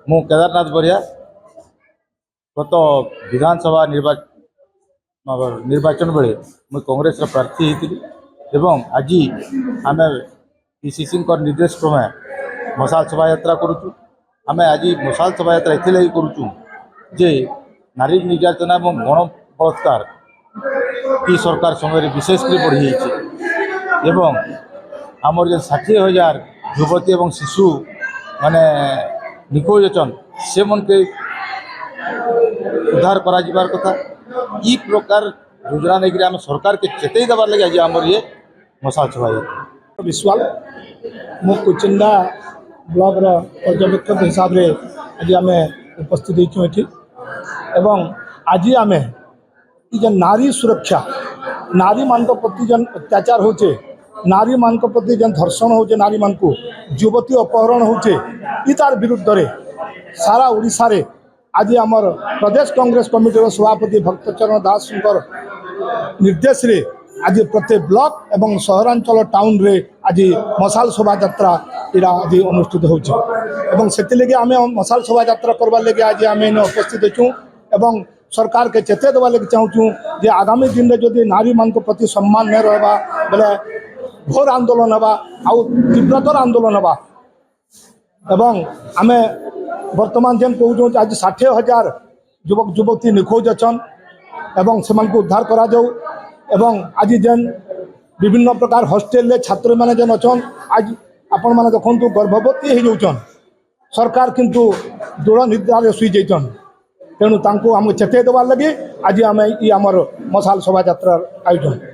मु केदारनाथ बरिया गत विधानसभा निर्वाचन बेले मुझे कांग्रेस प्रार्थी होती आज आम पीसीसी निर्देश क्रमे मशाल शोभा यात्रा करुचु। आम आज मशाल शोभा यात्रा ये करुचु जे नारी निर्यातना और गण बलात्कार ई सरकार समय विशेषकर बढ़ी एवं आमर जो 60,000 युवती और शिशु माने निखोज अच्छन से मन के उद्धार करा कथा ई प्रकार योजना नहीं आम सरकार के चेतई देवार लगे आज आमर ये मशाल शोभा यात्रा विश्वाल मु कुचिंदा ब्लॉक पर्यवेक्षक हिसाब से आज आम उपस्थित होती एवं आज आम ये नारी सुरक्षा नारी मान प्रति जन अत्याचार होचे नारी मान प्रति जन धर्षण होचे नारी मान को युवती अपहरण होचे ई तार विरुद्ध रे सारा ओडिशा रे आज आमर प्रदेश कांग्रेस कमिटी सभापति भक्तचरण दास निर्देश रे आज प्रत्येक ब्लॉक एवं सहरांचल टाउन रे आज मशाल शोभा यात्रा इरा आज अनुष्ठित होचे एवं सेति लगे आम मशाल शोभा यात्रा करवा लगे आज आम उपस्थित होचु एवं सरकार के चेते देवा लगे चाहूँ जे आगामी दिन में जदि नारी मान प्रति सम्मान नहीं रहा बेले घोर आंदोलन हवा आउ तीव्रतर आंदोलन हवा एवं आम वर्तमान जेन कहूँ आज 60,000 युवक युवती निखोज अच्छन एवं से उद्धार करा जाऊ एवं आज जेन विभिन्न प्रकार हॉस्टेल छात्र मैंने जेन अच्छन आज आपण मैंने देखु गर्भवती हो जाऊन सरकार किंतु दृढ़ निद्रा शुई जाइछन तेणु तांको आम चेतई देवार लगे आज आम ये आमर मशाल शोभा यात्रा आयोजन।